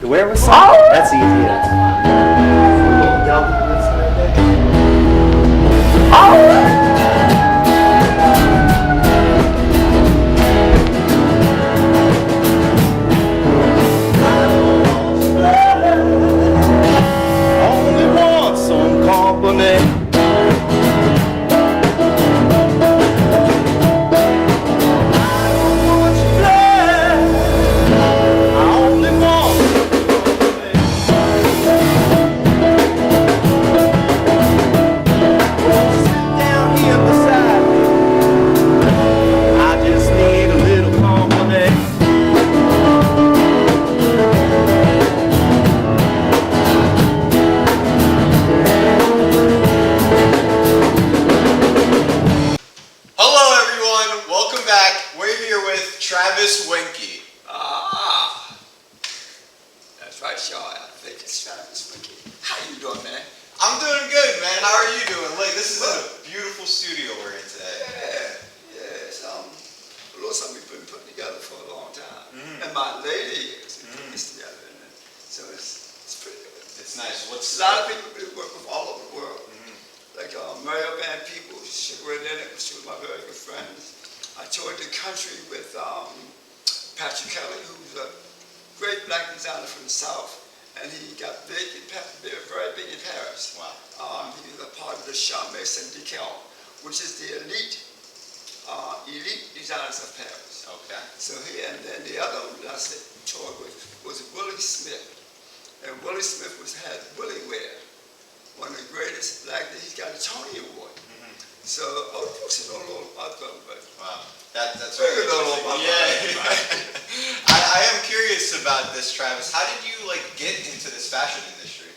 Where was some? That's easy. Only want some company. Winkey. Ah, that's right, Shaw. I think it's Travis Winkey. How you doing, man? I'm doing good, man. How are you doing? Look, this is a beautiful studio we're in today. Yeah, it's a little something we've been putting together for a long time. And my lady is putting this together, so it's pretty good. It's nice. A lot of people we work with all over the world, like Mario Band people. She was in it. She was my very good friend. I toured the country with Patrick Kelly, who's a great black designer from the South, and he got very big in Paris. Wow. He was a part of the Charme Syndical, which is the elite designers of Paris. Okay. So and then the other one that I toured with was Willie Smith, and Willie Smith had Willie Wear, one of the greatest black. He's got a Tony Award. So, folks don't know about them, but wow, that's very good. Yeah. I am curious about this, Travis. How did you get into this fashion industry?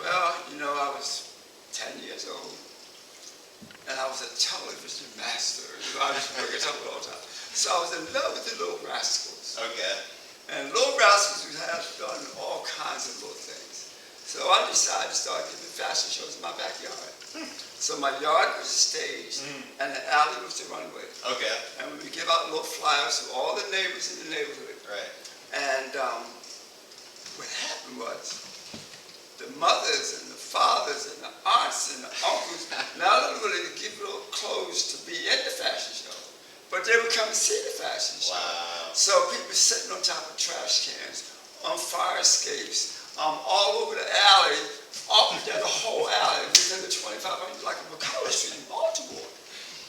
Well, I was 10 years old, and I was a television master. I was working television all the time. So I was in love with the Little Rascals. Okay. And Little Rascals had done all kinds of little things. So I decided to start giving fashion shows in my backyard. So my yard was the stage, and the alley was the runway. Okay. And we would give out little flyers to all the neighbors in the neighborhood. Right. And what happened was, the mothers and the fathers and the aunts and the uncles not only would give little clothes to be in the fashion show, but they would come and see the fashion show. Wow. So people sitting on top of trash cans, on fire escapes, all over the alley, all down the whole alley, within the 2500, like a McCullough Street in Baltimore.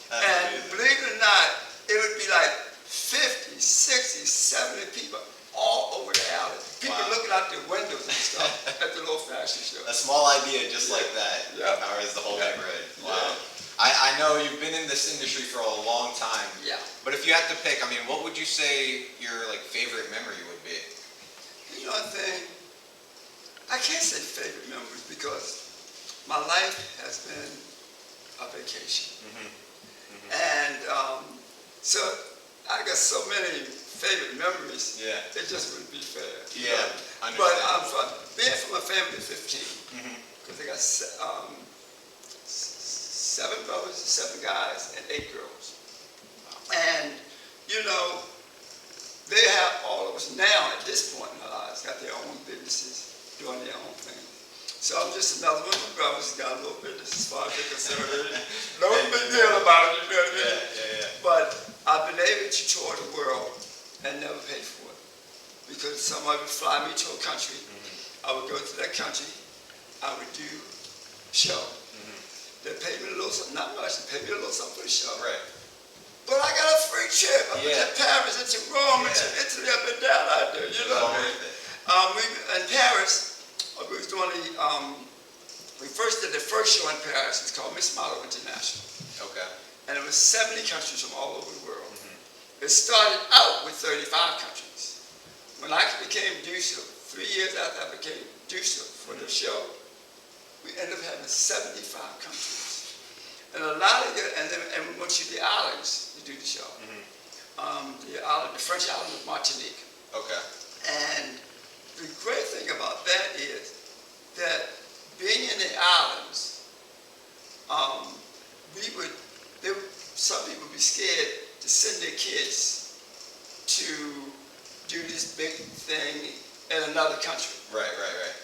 And believe it or not, it would be like 50, 60, 70 people all over the alley. People looking out their windows and stuff at the little fashion show. A small idea just like that powers the whole neighborhood. Wow. I know you've been in this industry for a long time. Yeah. But if you had to pick, what would you say your favorite memory would be? You know what thing? I can't say favorite memories because my life has been a vacation. And so I got so many favorite memories, it just wouldn't be fair. Yeah, but being from a family of 15, because I got 7 brothers, 7 guys, and 8 girls. And, they have all of us now at this point in our lives, got their own businesses, doing their own thing. So I'm just another one of the brothers who got a little business as far as they're concerned. No big deal about it, you know what I mean? But I've been able to tour the world and never pay for it. Because somebody would fly me to a country, I would go to that country, I would do a show. They paid me a little something, not much, they paid me a little something for the show. Right. But I got a free trip. I've been to Paris, into Rome, into Italy, I've been down out there, you know what I mean? In Paris, we was doing we first did the first show in Paris. It's called Miss Model International. Okay. And it was 70 countries from all over the world. It started out with 35 countries. When I became producer, 3 years after I became producer for the show, we ended up having 75 countries. And a lot of and we went to the islands to do the show. The French island of Martinique. Okay. And the great thing about that is that being in the islands, some people would be scared to send their kids to do this big thing in another country. Right.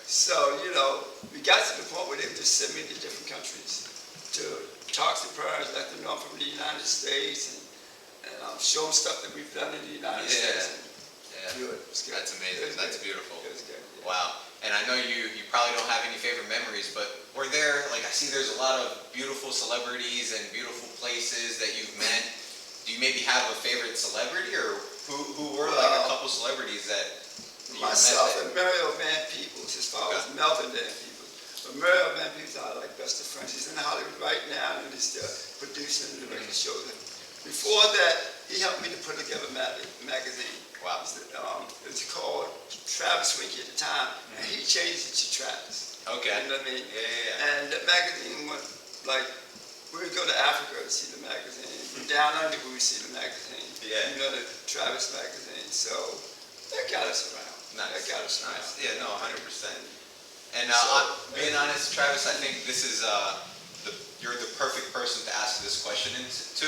So, you know, we got to the point where they would just send me to different countries to talk to parents, let them know I'm from the United States, and show them stuff that we've done in the United States. Yeah. That's amazing. That's beautiful. It was good. Yeah. Wow. And I know you probably don't have any favorite memories, but were there, like I see there's a lot of beautiful celebrities and beautiful places that you've met. Do you maybe have a favorite celebrity, or who were like a couple celebrities that you myself met? and Mario Van Peebles, as far as Melvin Van Peebles. But Mario Van Peebles are like best of friends. He's in Hollywood right now, and he's producing and directing shows. Before that, he helped me to put together a magazine. Wow. It's called Travis Winkey at the time, and he changed it to Travis. Okay. You know what I mean? Yeah. And the magazine went like, we would go to Africa to see the magazine. Down under, we would see the magazine. Yeah. You know, the Travis magazine. So that got us around. Nice. That got us around. Nice. Yeah, no, 100%. And being honest, Travis, I think this is you're the perfect person to ask this question to,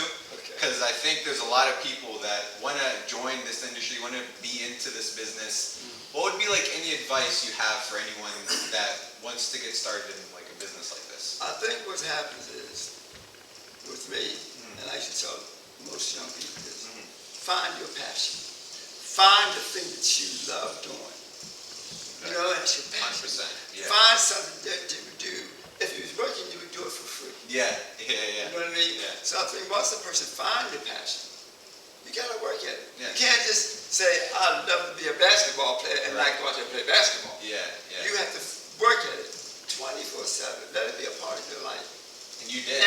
because I think there's a lot of people that want to join this industry, want to be into this business. What would be like any advice you have for anyone that wants to get started in like a business like this? I think what happens is, with me, and I should tell most young people this, find your passion. Find the thing that you love doing. You know, that's your passion. 100%. Yeah. Find something that you would do. If you was working, you would do it for free. Yeah. You know what I mean? Yeah. So I think once a person finds your passion, you gotta work at it. Yeah. You can't just say, I'd love to be a basketball player and not go out there and play basketball. Yeah. You have to work at it 24/7. Let it be a part of your life. And you did.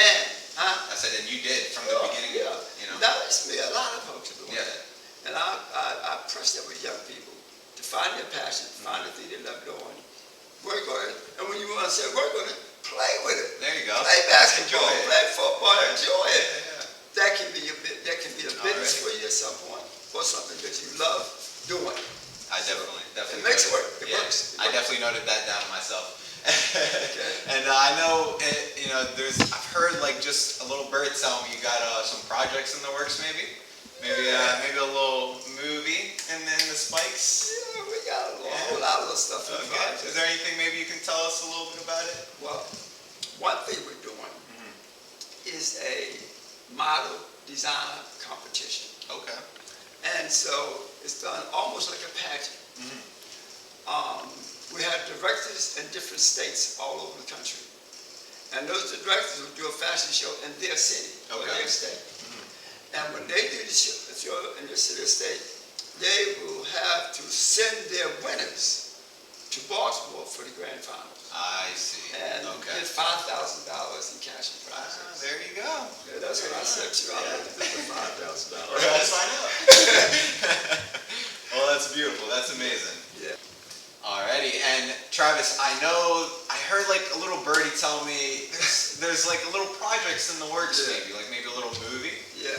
I said, and you did from the beginning. Yeah. You know. Now, it's me. A lot of folks are doing Yeah. that. And I press that with young people to find their passion, find the thing they love doing, work on it. And when you want to say work on it, play with it. There you go. Play basketball, Enjoy it. play football, enjoy it. Yeah. That can be a business for you at some point, or something that you love doing. I definitely. It makes it work. It Yeah. works. I definitely noted that down myself. Okay. And I know, you know, I've heard like just a little bird tell me you got some projects in the works, maybe a little movie, and then the Spikes. Yeah, we got a whole lot of stuff in the project. Is there anything maybe you can tell us a little bit about it? Well, one thing we're doing is a model design competition. Okay. And so it's done almost like a pageant. We have directors in different states all over the country. And those directors will do a fashion show in their city or their state. And when they do the show in their city or state, they will have to send their winners to Baltimore for the grand finals. I see. And get $5,000 in cash and prizes. There you go. Yeah, that's what I said to you. I like to do the $5,000. Let's find out. Well, that's beautiful. That's amazing. Yeah. Alrighty, and Travis, I heard like a little birdie tell me there's like a little projects in the works, maybe a little movie. Yeah,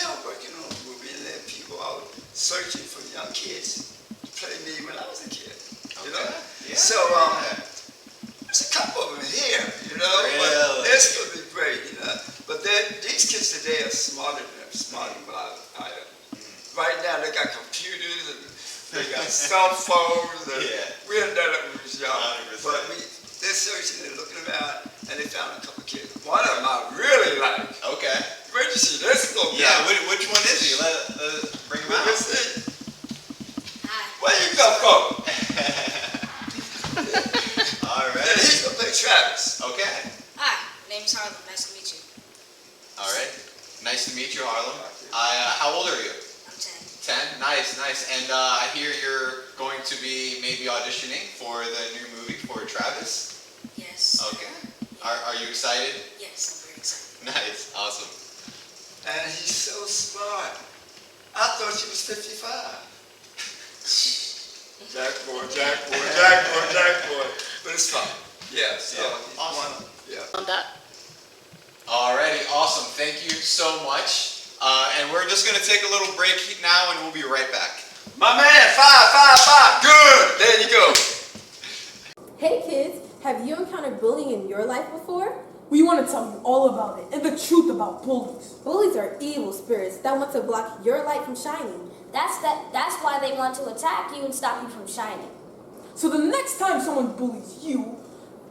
I'm working on a movie, and then people are searching for young kids to play me when I was a kid. You know? Yeah. So there's a couple of them here, you know. Really? But it's gonna be great, you know. But these kids today are smarter than what I am. Right now they got computers and they got cell phones. And we hadn't done it when we was young. 100%. But they're searching, they're looking around, and they found a couple of kids. One of them I really like. Okay. Where'd you see this little guy? Yeah, which one is he? Let bring him out. Let's see. Hi. Where you come from? All And right. he's gonna play Travis. Okay. Hi, name's Harlem. Nice to meet you. All right. Nice to meet you, Harlem. How old are you? I'm 10. 10. Nice. And I hear you're going to be maybe auditioning for the new movie for Travis. Yes. Okay. Are you excited? Yes, I'm very excited. Nice. Awesome. And he's so smart. I thought she was 55. Jack boy. But it's fun. Yeah, so he's Awesome. one. Alrighty, awesome. Thank you so much. And we're just gonna take a little break now, and we'll be right back. My man, 5. Good. There you go. Hey kids, have you encountered bullying in your life before? We want to tell you all about it and the truth about bullies. Bullies are evil spirits that want to block your light from shining. That's why they want to attack you and stop you from shining. So the next time someone bullies you,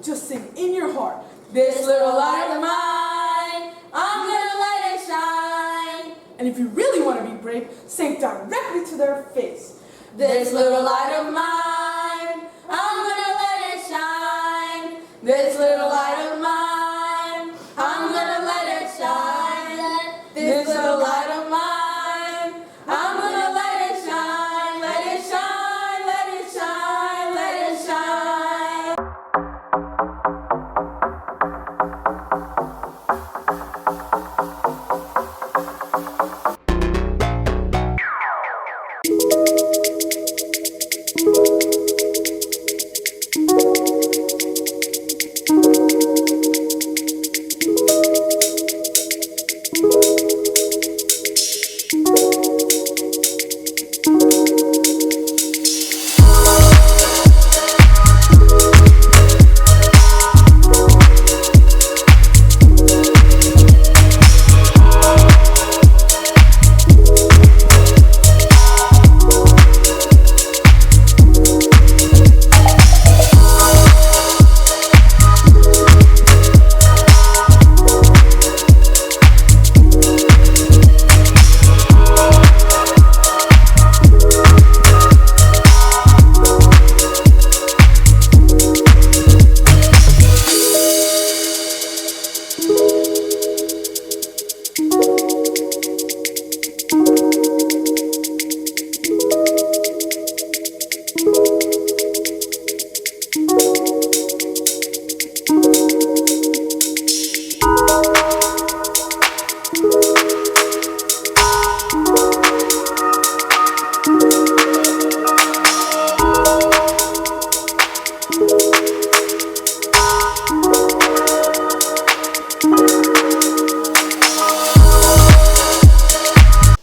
just sing in your heart, this little light of mine, I'm gonna let it shine. And if you really want to be brave, sing directly to their face. This little light of mine, I'm gonna let it shine. This little light of mine, I'm gonna let it shine. This little light of mine, I'm gonna let it shine. Let it shine, let it shine, let it shine.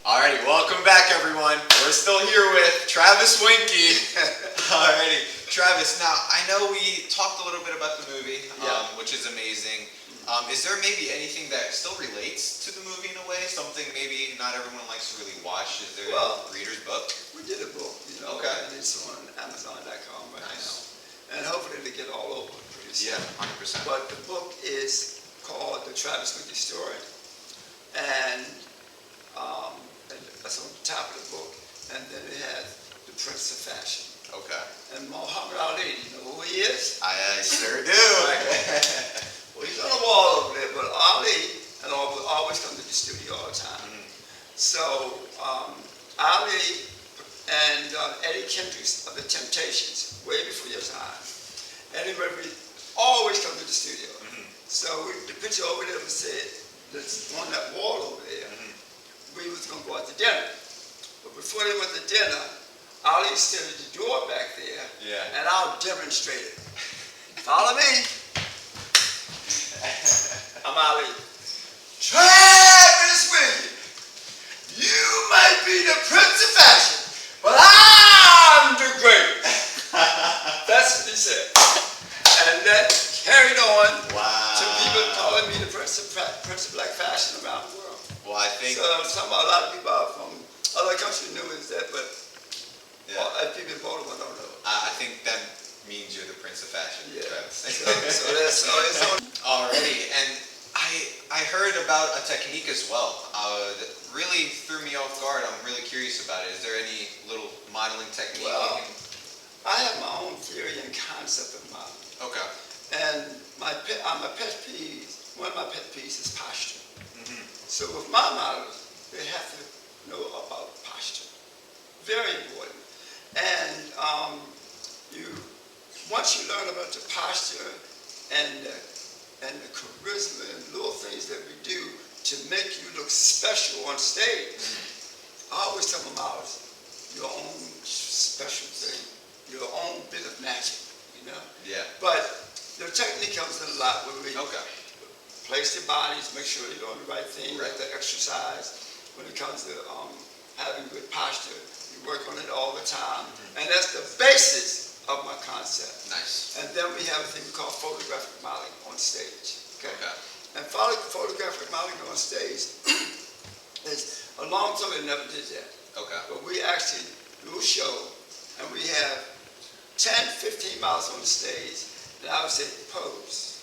Alrighty, welcome back everyone. We're still here with Travis Winkey. Alrighty, Travis, now I know we talked a little bit about the movie, which is amazing. Is there maybe anything that still relates to the movie in a way? Something maybe not everyone likes to really watch? Is there Well, a reader's book? We did a book, you know, Okay. and it's on Amazon.com right Nice. now. And hopefully it'll get all over pretty soon. Yeah, 100%. But the book is called The Travis Winkey Story. And that's on the top of the book. And then it has The Prince of Fashion. Okay. And Muhammad Ali, you know who he is? I sure do. Well, he's on the wall over there, but Ali and always come to the studio all the time. So Ali and Eddie Kendricks of the Temptations, way before your time. Eddie Murphy always come to the studio. So the picture over there was said, that's on that wall over there. We was gonna go out to dinner. But before they went to dinner, Ali stood at the door back there, and I'll demonstrate it. Follow me. I'm Ali. Travis Winkey, you might be the Prince of Fashion, but I'm the greatest. That's what he said. And that carried on to people calling me the Prince of Black Fashion around the world. Well, I think So a lot of people from other countries knew is that, but people in Baltimore don't know. I think that means you're the Prince of Fashion, Yeah. Travis. So that's it's on. Alrighty, and I heard about a technique as well that really threw me off guard. I'm really curious about it. Is there any little modeling technique? Well, you can... I have my own theory and concept of modeling. Okay. And my pet peeve, one of my pet peeves is posture. So with my models, they have to know about posture. Very important. And once you learn about the posture and the charisma and little things that we do to make you look special on stage, I always tell my models, your own special thing, your own bit of magic, you know? Yeah. But the technique comes in a lot where we place their bodies, make sure they're doing the right thing, like the exercise. When it comes to having good posture, you work on it all the time. And that's the basis of my concept. Nice. And then we have a thing we call photographic modeling on stage. Okay. And photographic modeling on stage is a long time we never did that. Okay. But we actually do a show, and we have 10, 15 miles on the stage, then I would say pose,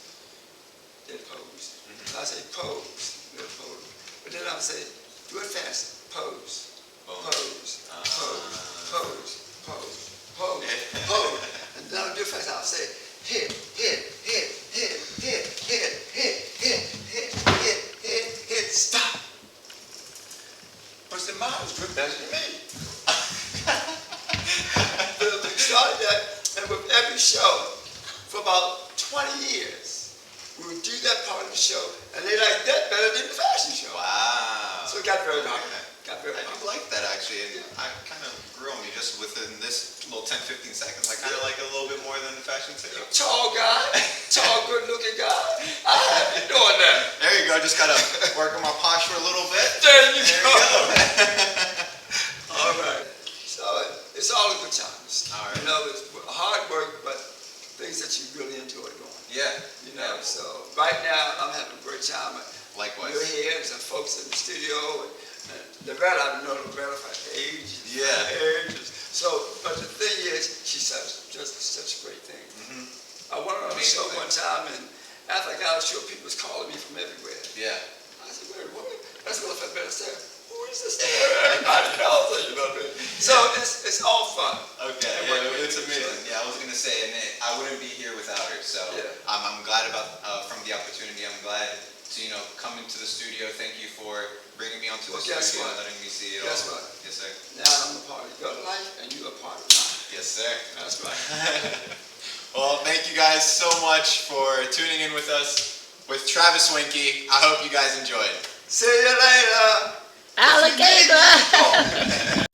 then pose. I would say pose, then pose. But then I would say, do it fast, pose, pose, pose, pose, pose, pose, pose. And then I would do it fast, I would say, hit, hit, hit, hit, hit, hit, hit, hit, hit, hit, hit, hit, stop. But the miles were better than me. We started that, and with every show, for about 20 years, we would do that part of the show, and they liked that better than the fashion show. Wow. So it got very hard. I do like that actually, and I kind of grew on me just within this little 10, 15 seconds. I kind of like it a little bit more than the fashion too. Tall guy, tall, good-looking guy. I have been doing that. There you go. Just gotta work on my posture a little bit. There you go. All right. So it's all good times. All right. You know, it's hard work, but things that you really enjoy doing. Yeah. You know, so right now I'm having a great time. Likewise. You're here, there's some folks in the studio, and Loretta, I've known Loretta for ages. Yeah. Ages. So, but the thing is, she says just such a great thing. I went on a show one time, and after I got on the show, people was calling me from everywhere. Yeah. I said, wait, what? That's what I better say. Who is this? Everybody knows it, you know what I mean? So it's all fun. Okay, yeah, it's amazing. Yeah, I was gonna say, and I wouldn't be here without her. So Yeah. I'm glad about from the opportunity. I'm glad to come into the studio. Thank you for bringing me onto the guess studio what? and letting me see it Guess all. what? Yes, sir. Now I'm a part of your life, and you're a part of mine. Yes, sir. That's right. Well, thank you guys so much for tuning in with us with Travis Winkey. I hope you guys enjoyed. See you later. Alligator!